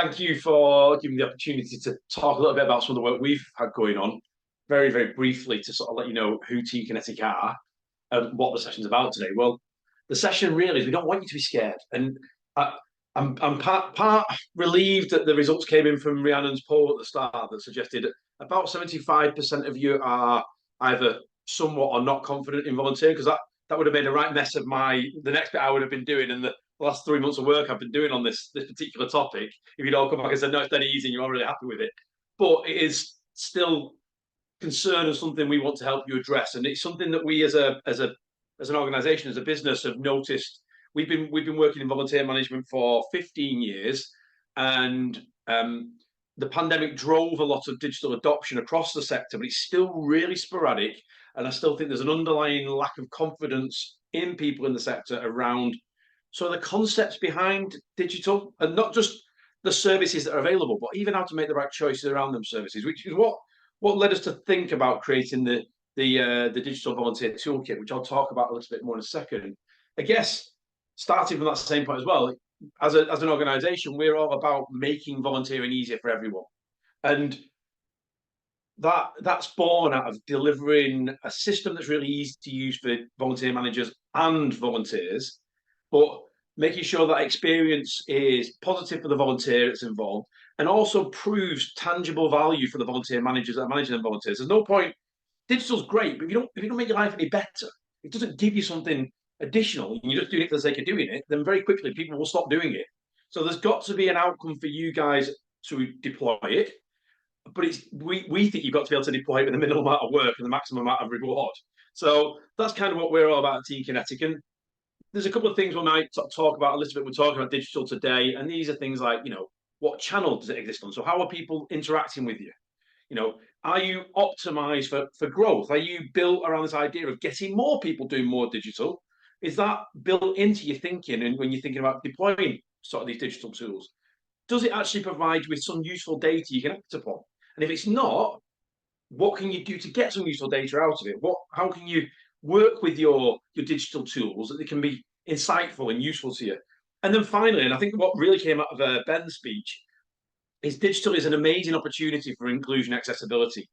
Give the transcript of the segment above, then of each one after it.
thank you for giving me the opportunity to talk a little bit about some of the work we've had going on. Very, very briefly to sort of let you know who TeamKinetic are and what the session's about today. Well, the session really is we don't want you to be scared. And I, I'm part relieved that the results came in from Rhiannon's poll at the start that suggested about 75% of you are either somewhat or not confident in volunteering, because that would have made a right mess of the next bit I would have been doing and the last 3 months of work I've been doing on this particular topic. If you'd all come back and said, no, it's dead easy and you're already happy with it. But it is still concern and something we want to help you address. And it's something that we as an organization, as a business, have noticed. We've been working in volunteer management for 15 years, and the pandemic drove a lot of digital adoption across the sector, but it's still really sporadic. And I still think there's an underlying lack of confidence in people in the sector around the concepts behind digital, and not just the services that are available, but even how to make the right choices around them services, which is what led us to think about creating the digital volunteer toolkit, which I'll talk about a little bit more in a second. I guess starting from that same point as well, as an organisation, we're all about making volunteering easier for everyone, and that's born out of delivering a system that's really easy to use for volunteer managers and volunteers, but making sure that experience is positive for the volunteer that's involved and also proves tangible value for the volunteer managers that are managing them volunteers. There's no point. Digital's great, but if you don't make your life any better, it doesn't give you something additional, and you're just doing it for the sake of doing it, then very quickly people will stop doing it. So there's got to be an outcome for you guys to deploy it, but we think you've got to be able to deploy it with the minimal amount of work and the maximum amount of reward. So that's kind of what we're all about at TeamKinetic. And there's a couple of things we might talk about a little bit. We're talking about digital today, and these are things like, what channel does it exist on? So how are people interacting with you? Are you optimized for growth? Are you built around this idea of getting more people doing more digital? Is that built into your thinking and when you're thinking about deploying sort of these digital tools? Does it actually provide you with some useful data you can act upon? And if it's not, what can you do to get some useful data out of it? How can you work with your digital tools that they can be insightful and useful to you? And then finally, and I think what really came out of Ben's speech, is digital is an amazing opportunity for inclusion and accessibility.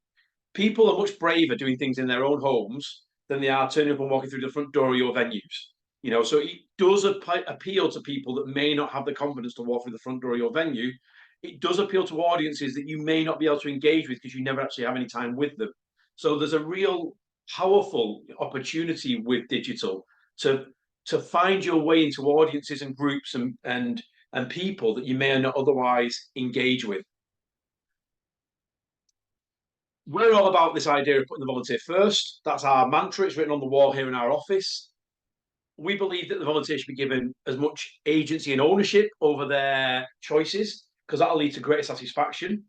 People are much braver doing things in their own homes than they are turning up and walking through the front door of your venues. So it does appeal to people that may not have the confidence to walk through the front door of your venue. It does appeal to audiences that you may not be able to engage with because you never actually have any time with them. So there's a real powerful opportunity with digital to find your way into audiences and groups and people that you may not otherwise engage with. We're all about this idea of putting the volunteer first. That's our mantra. It's written on the wall here in our office. We believe that the volunteer should be given as much agency and ownership over their choices, because that'll lead to greater satisfaction.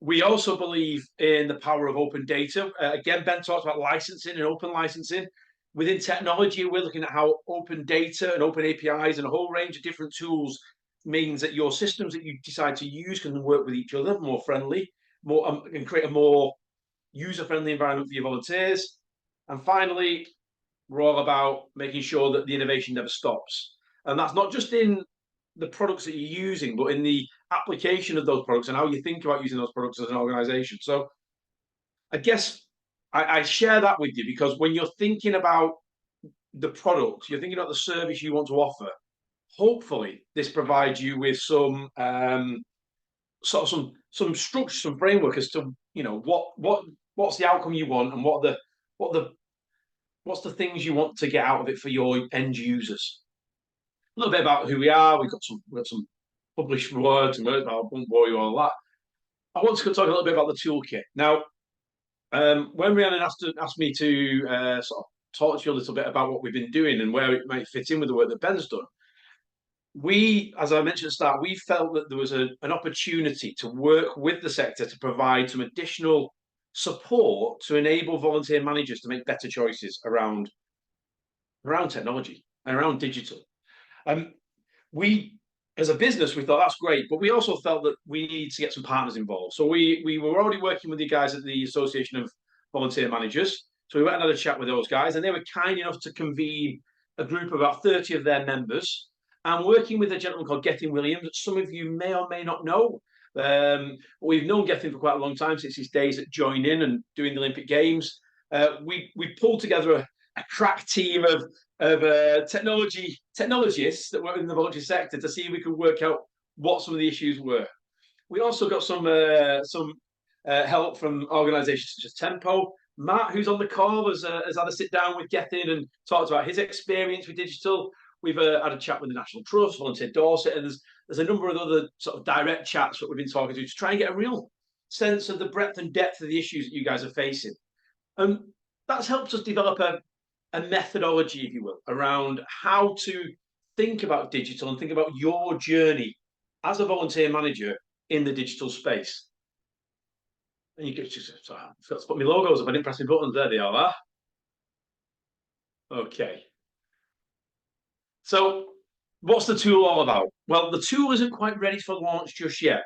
We also believe in the power of open data. Again, Ben talked about licensing and open licensing. Within technology, we're looking at how open data and open APIs and a whole range of different tools means that your systems that you decide to use can work with each other more friendly, and create a more user-friendly environment for your volunteers. And finally, we're all about making sure that the innovation never stops. And that's not just in the products that you're using, but in the application of those products and how you think about using those products as an organization. So I guess I share that with you because when you're thinking about the product, you're thinking about the service you want to offer, hopefully this provides you with some some structure, some framework as to what's the outcome you want and what's the things you want to get out of it for your end users. A little bit about who we are. We've got some published words and words. I won't bore you all that. I want to talk a little bit about the toolkit. Now, when Rhiannon asked me to sort of talk to you a little bit about what we've been doing and where it might fit in with the work that Ben's done, as I mentioned at the start, we felt that there was an opportunity to work with the sector to provide some additional support to enable volunteer managers to make better choices around technology and around digital. We, as a business, we thought that's great, but we also felt that we need to get some partners involved. So we were already working with the guys at the Association of Volunteer Managers. So we went and had a chat with those guys, and they were kind enough to convene a group of about 30 of their members I'm working with a gentleman called Gethin Williams that some of you may or may not know. We've known Gethin for quite a long time, since his days at Join In and doing the Olympic Games. We pulled together a crack team of technologists that were in the voluntary sector to see if we could work out what some of the issues were. We also got some help from organisations such as Tempo. Matt, who's on the call, has had a sit down with Gethin and talked about his experience with digital. We've had a chat with the National Trust, Volunteer Dorset, and there's a number of other sort of direct chats that we've been talking to try and get a real sense of the breadth and depth of the issues that you guys are facing. That's helped us develop a methodology, if you will, around how to think about digital and think about your journey as a volunteer manager in the digital space. And you can just put my logos up. I didn't press my buttons. There they are. Okay. So what's the tool all about? Well, the tool isn't quite ready for launch just yet.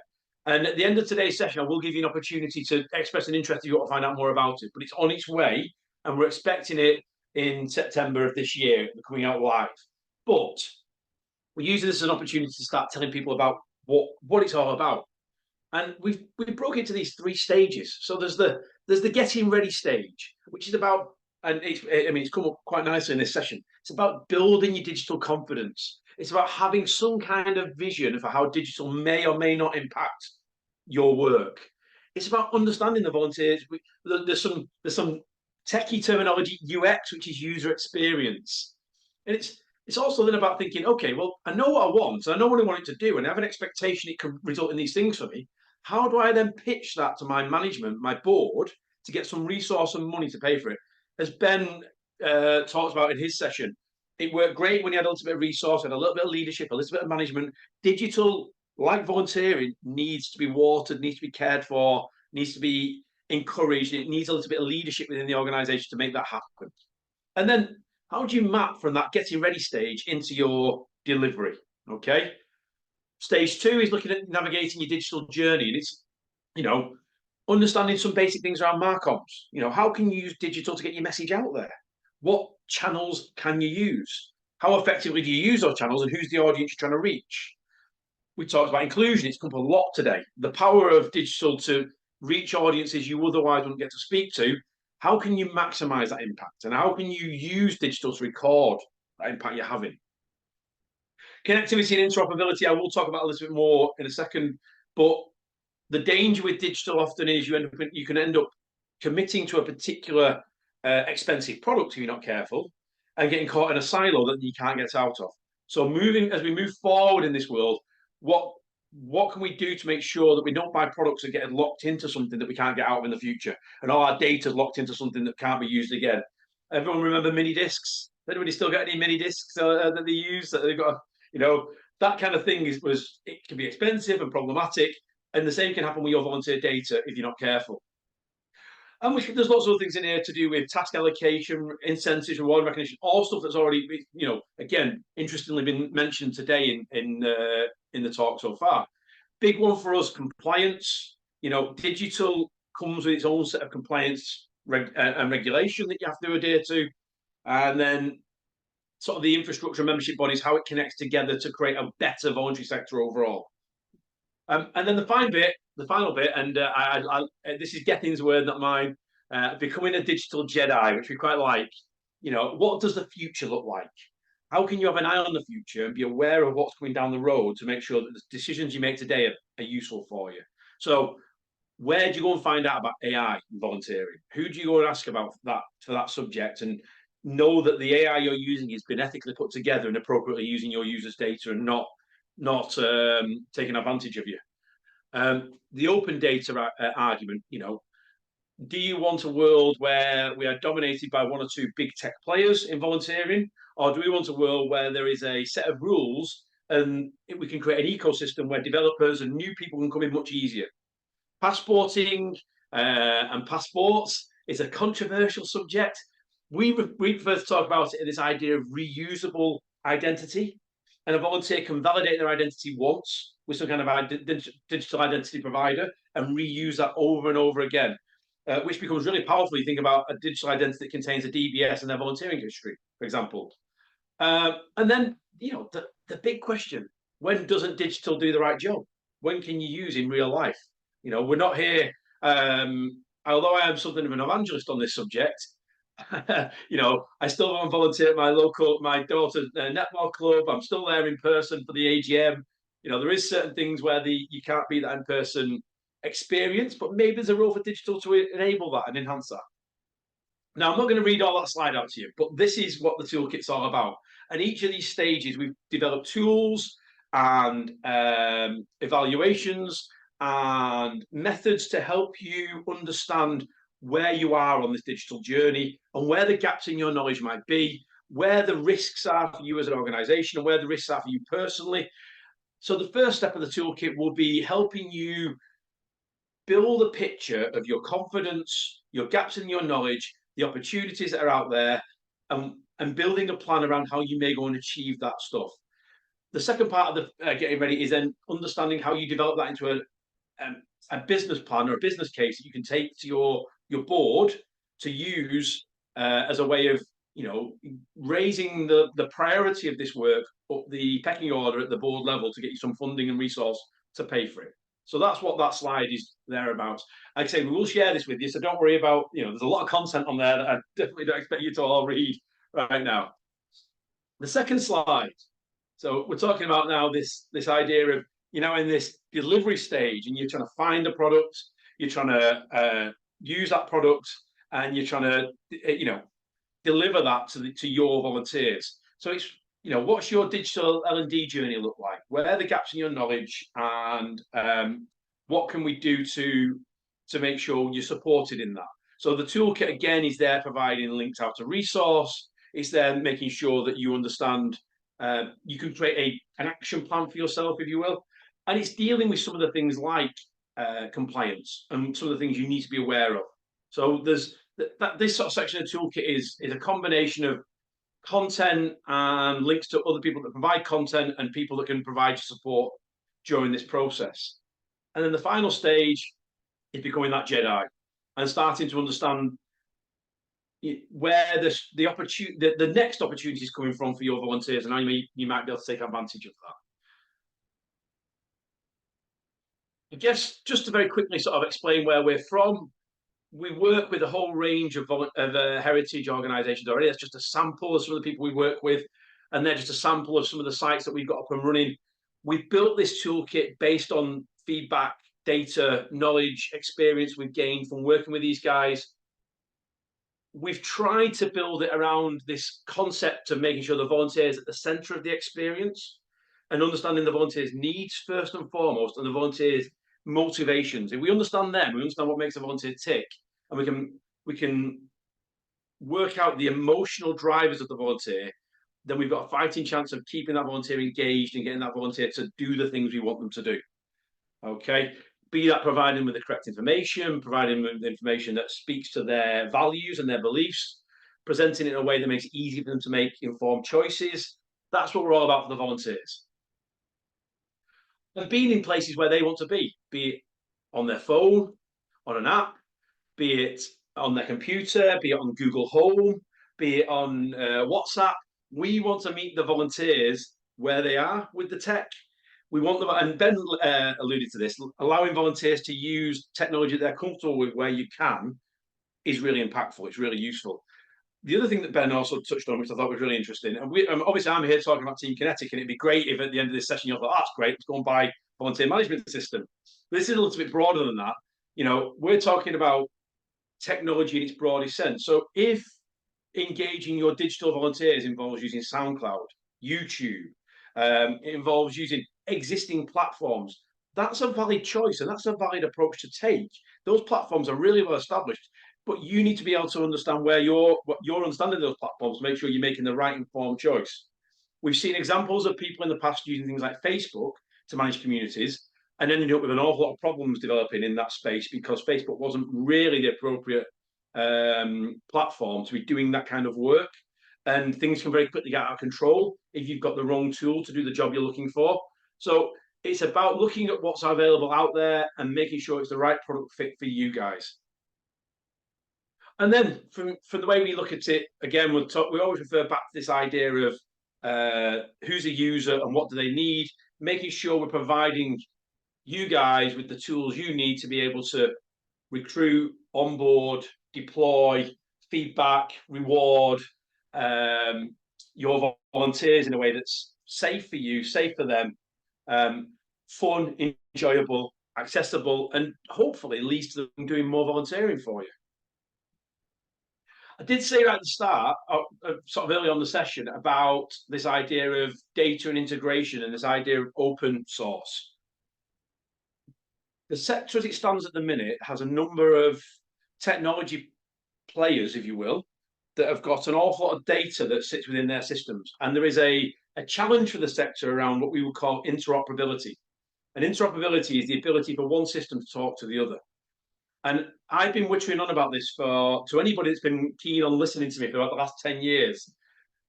And at the end of today's session, I will give you an opportunity to express an interest if you want to find out more about it. But it's on its way, and we're expecting it in September of this year, coming out live. But we're using this as an opportunity to start telling people about what it's all about. And we broke it into these 3 stages. So there's the getting ready stage, which is about, and it's come up quite nicely in this session. It's about building your digital confidence. It's about having some kind of vision for how digital may or may not impact your work. It's about understanding the volunteers. There's some techie terminology, UX, which is user experience, and it's also then about thinking, okay, well, I know what I want, I know what I want it to do, and I have an expectation it can result in these things for me. How do I then pitch that to my management, my board, to get some resource and money to pay for it? As Ben talked about in his session, it worked great when you had a little bit of resource and a little bit of leadership, a little bit of management. Digital, like volunteering, needs to be watered, needs to be cared for, needs to be encouraged. It needs a little bit of leadership within the organisation to make that happen. And then how do you map from that getting ready stage into your delivery? Okay. Stage 2 is looking at navigating your digital journey. And it's, understanding some basic things around marcoms. How can you use digital to get your message out there? What channels can you use? How effectively do you use those channels, and who's the audience you're trying to reach? We talked about inclusion. It's come up a lot today. The power of digital to reach audiences you otherwise wouldn't get to speak to. How can you maximize that impact? And how can you use digital to record that impact you're having? Connectivity and interoperability, I will talk about a little bit more in a second, but the danger with digital often is you can end up committing to a particular expensive product if you're not careful, and getting caught in a silo that you can't get out of. So as we move forward in this world, what can we do to make sure that we don't buy products that get locked into something that we can't get out of in the future, and all our data is locked into something that can't be used again? Everyone remember mini discs? Anybody still got any mini discs that they use that they've got? That kind of thing it can be expensive and problematic, and the same can happen with your volunteer data if you're not careful. And there's lots of other things in here to do with task allocation, incentives, reward recognition, all stuff that's already, again, interestingly been mentioned today in the talk so far. Big one for us, compliance. Digital comes with its own set of compliance and regulation that you have to adhere to, and then sort of the infrastructure and membership bodies, how it connects together to create a better voluntary sector overall. And then the final bit, and this is Gethin's word, not mine, becoming a digital Jedi, which we quite like. What does the future look like? How can you have an eye on the future and be aware of what's coming down the road to make sure that the decisions you make today are useful for you? So where do you go and find out about AI and volunteering? Who do you go and ask about that for that subject? And know that the AI you're using has been ethically put together and appropriately using your users' data and not taking advantage of you. The open data argument, do you want a world where we are dominated by 1 or 2 big tech players in volunteering, or do we want a world where there is a set of rules and we can create an ecosystem where developers and new people can come in much easier? Passporting and passports is a controversial subject. We prefer to talk about it in this idea of reusable identity. And a volunteer can validate their identity once with some kind of digital identity provider and reuse that over and over again, which becomes really powerful. You think about a digital identity that contains a DBS and their volunteering history, for example. And then the big question: when doesn't digital do the right job? When can you use in real life? We're not here. Although I am something of an evangelist on this subject, I still go and volunteer at my daughter's netball club. I'm still there in person for the AGM. There is certain things where you can't be that in person experience, but maybe there's a role for digital to enable that and enhance that. Now, I'm not going to read all that slide out to you, but this is what the toolkit's all about. And each of these stages, we've developed tools and evaluations and methods to help you understand where you are on this digital journey and where the gaps in your knowledge might be, where the risks are for you as an organization and where the risks are for you personally. So the first step of the toolkit will be helping you build a picture of your confidence, your gaps in your knowledge, the opportunities that are out there, and building a plan around how you may go and achieve that stuff. The second part of the getting ready is then understanding how you develop that into a business plan or a business case that you can take to your board to use as a way of raising the priority of this work up the pecking order at the board level to get you some funding and resource to pay for it. So that's what that slide is there about. Like I say, we will share this with you, so don't worry about, there's a lot of content on there that I definitely don't expect you to all read right now. The second slide. So we're talking about now this idea of, in this delivery stage, and you're trying to find a product, you're trying to use that product, and you're trying to, deliver that to your volunteers. So it's, what's your digital L&D journey look like? Where are the gaps in your knowledge, and what can we do to make sure you're supported in that? So the toolkit again is there providing links out to resource. It's there making sure that you understand. You can create an action plan for yourself, if you will, and it's dealing with some of the things like compliance and some of the things you need to be aware of. So there's this sort of section of the toolkit is a combination of content and links to other people that provide content and people that can provide support during this process. And then the final stage is becoming that Jedi and starting to understand where the next opportunity is coming from for your volunteers, and how you might be able to take advantage of that. I guess just to very quickly sort of explain where we're from, we work with a whole range of heritage organisations already. That's just a sample of some of the people we work with, and they're just a sample of some of the sites that we've got up and running. We've built this toolkit based on feedback, data, knowledge, experience we've gained from working with these guys. We've tried to build it around this concept of making sure the volunteer is at the centre of the experience and understanding the volunteer's needs first and foremost, and the volunteer's motivations. If we understand them, we understand what makes a volunteer tick, and we can work out the emotional drivers of the volunteer, then we've got a fighting chance of keeping that volunteer engaged and getting that volunteer to do the things we want them to do. Okay, be that providing them with the correct information, providing them with information that speaks to their values and their beliefs, presenting it in a way that makes it easy for them to make informed choices. That's what we're all about for the volunteers. And being in places where they want to be it on their phone, on an app, be it on their computer, be it on Google Home, be it on WhatsApp. We want to meet the volunteers where they are with the tech. We want them, and Ben alluded to this, allowing volunteers to use technology they're comfortable with where you can is really impactful. It's really useful. The other thing that Ben also touched on, which I thought was really interesting, and obviously I'm here talking about TeamKinetic, and it'd be great if at the end of this session you thought, that's great, let's go and buy a volunteer management system. But this is a little bit broader than that. We're talking about technology in its broadest sense. So if engaging your digital volunteers involves using SoundCloud, YouTube, it involves using existing platforms, that's a valid choice and that's a valid approach to take. Those platforms are really well established, but you need to be able to understand what your understanding of those platforms to make sure you're making the right informed choice. We've seen examples of people in the past using things like Facebook to manage communities and ended up with an awful lot of problems developing in that space because Facebook wasn't really the appropriate platform to be doing that kind of work. And things can very quickly get out of control if you've got the wrong tool to do the job you're looking for. So it's about looking at what's available out there and making sure it's the right product fit for you guys. And then from the way we look at it, again, we always refer back to this idea of who's a user and what do they need, making sure we're providing you guys with the tools you need to be able to recruit, onboard, deploy, feedback, reward your volunteers in a way that's safe for you, safe for them, fun, enjoyable, accessible, and hopefully leads to them doing more volunteering for you. I did say right at the start, sort of early on the session, about this idea of data and integration and this idea of open source. The sector as it stands at the minute has a number of technology players, if you will, that have got an awful lot of data that sits within their systems. And there is a challenge for the sector around what we would call interoperability. And interoperability is the ability for one system to talk to the other. And I've been wittering on about this to anybody that's been keen on listening to me for about the last 10 years.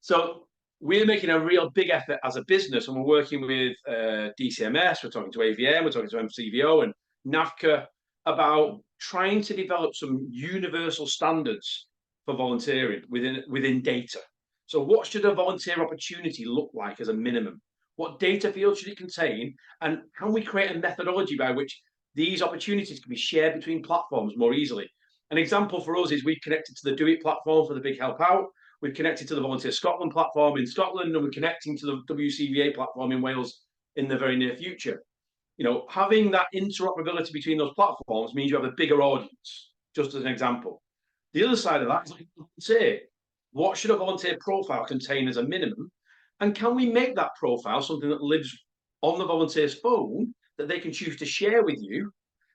So we're making a real big effort as a business, and we're working with DCMS, we're talking to AVM, we're talking to MCVO and NAVCA about trying to develop some universal standards for volunteering within data. So what should a volunteer opportunity look like as a minimum? What data fields should it contain? And can we create a methodology by which these opportunities can be shared between platforms more easily? An example for us is we've connected to the Do It platform for the Big Help Out. We've connected to the Volunteer Scotland platform in Scotland, and we're connecting to the WCVA platform in Wales in the very near future. You know, having that interoperability between those platforms means you have a bigger audience, just as an example. The other side of that is, like, say, what should a volunteer profile contain as a minimum? And can we make that profile something that lives on the volunteer's phone that they can choose to share with you,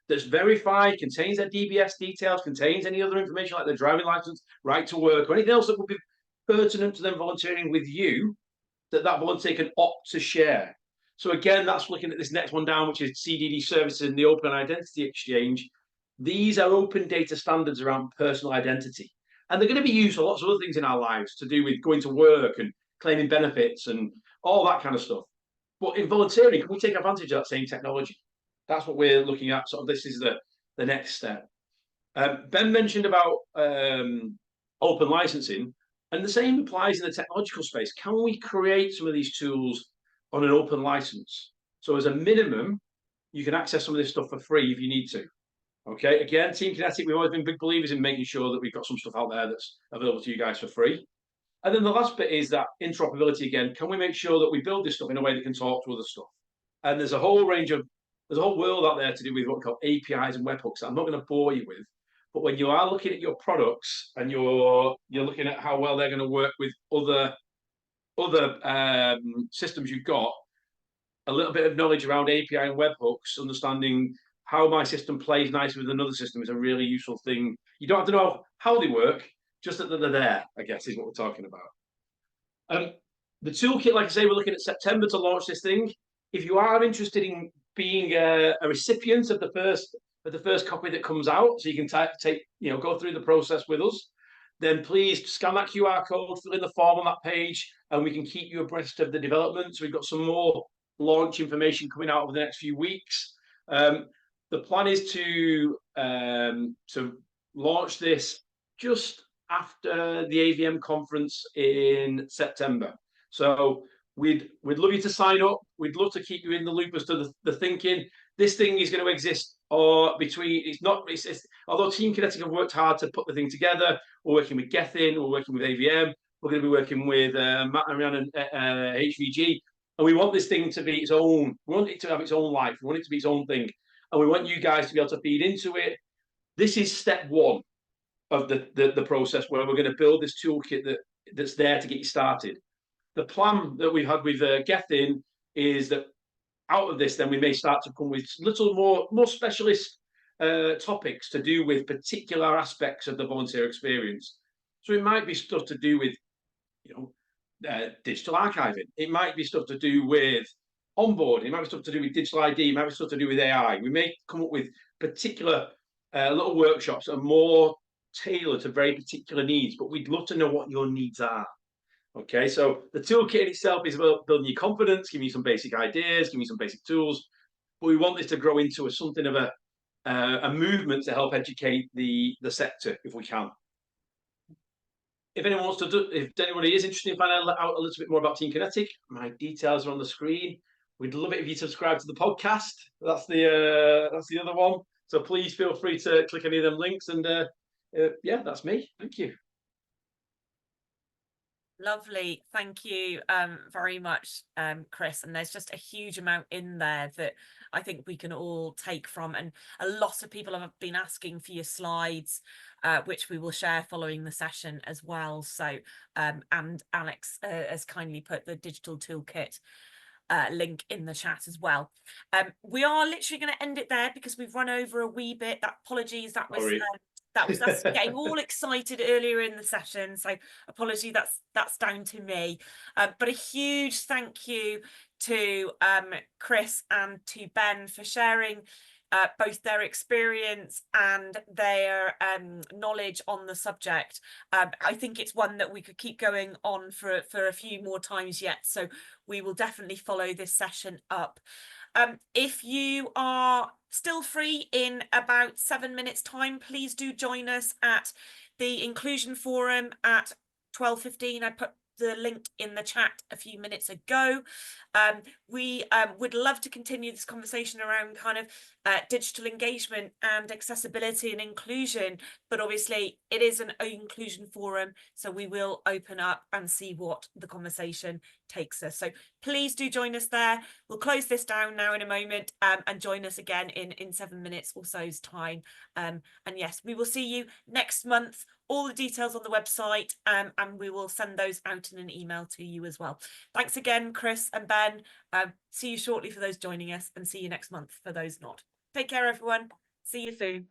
that's verified, contains their DBS details, contains any other information like their driving license, right to work, or anything else that would be pertinent to them volunteering with you, that volunteer can opt to share? So again, that's looking at this next one down, which is CDD services and the Open Identity Exchange. These are open data standards around personal identity. And they're going to be used for lots of other things in our lives to do with going to work and claiming benefits and all that kind of stuff. But in volunteering, can we take advantage of that same technology? That's what we're looking at. So this is the next step. Ben mentioned about open licensing, and the same applies in the technological space. Can we create some of these tools on an open license? So as a minimum, you can access some of this stuff for free if you need to. Okay, again, TeamKinetic, we've always been big believers in making sure that we've got some stuff out there that's available to you guys for free. And then the last bit is that interoperability again. Can we make sure that we build this stuff in a way that can talk to other stuff? And there's a whole world out there to do with what we call APIs and webhooks that I'm not going to bore you with. But when you are looking at your products and you're looking at how well they're going to work with other systems you've got, a little bit of knowledge around API and webhooks, understanding how my system plays nicely with another system is a really useful thing. You don't have to know how they work, just that they're there, I guess, is what we're talking about. The toolkit, like I say, we're looking at September to launch this thing. If you are interested in being a recipient of the first copy that comes out, so you can go through the process with us, then please scan that QR code, fill in the form on that page, and we can keep you abreast of the developments. We've got some more launch information coming out over the next few weeks. The plan is to launch this just after the AVM conference in September. So we'd love you to sign up. We'd love to keep you in the loop as to the thinking. This thing is going to exist although TeamKinetic have worked hard to put the thing together. We're working with Gethin, we're working with AVM, we're going to be working with Matt and Rhiannon and HVG. And we want this thing to be its own. We want it to have its own life. We want it to be its own thing. And we want you guys to be able to feed into it. This is step one of the process where we're going to build this toolkit that's there to get you started. The plan that we've had with Gethin is that out of this, then we may start to come with little more specialist topics to do with particular aspects of the volunteer experience. So it might be stuff to do with, digital archiving. It might be stuff to do with onboarding. It might be stuff to do with digital ID. It might be stuff to do with AI. We may come up with particular little workshops that are more tailored to very particular needs, but we'd love to know what your needs are. Okay, so the toolkit itself is about building your confidence, giving you some basic ideas, giving you some basic tools, but we want this to grow into something of a movement to help educate the sector if we can. if anyone wants to do, if anybody is interested in finding out a little bit more about TeamKinetic, my details are on the screen. We'd love it if you subscribe to the podcast. That's the other one. So please feel free to click any of them links. And yeah, that's me. Thank you. Lovely. Thank you very much, Chris. And there's just a huge amount in there that I think we can all take from. And a lot of people have been asking for your slides, which we will share following the session as well. So, and Alex has kindly put the digital toolkit link in the chat as well. We are literally going to end it there because we've run over a wee bit. Apologies, that was us getting all excited earlier in the session, so apology, that's down to me. But a huge thank you to Chris and to Ben for sharing both their experience and their knowledge on the subject. I think it's one that we could keep going on for a few more times yet, so we will definitely follow this session up. If you are still free in about 7 minutes time, please do join us at the Inclusion Forum at 12:15. I put the link in the chat a few minutes ago. We would love to continue this conversation around kind of digital engagement and accessibility and inclusion, but obviously it is an inclusion forum, so we will open up and see what the conversation takes us. So please do join us there. We'll close this down now in a moment and join us again in 7 minutes or so's time. And yes, we will see you next month. All the details on the website, and we will send those out in an email to you as well. Thanks again, Chris and Ben. See you shortly for those joining us, and see you next month for those not. Take care, everyone. See you soon.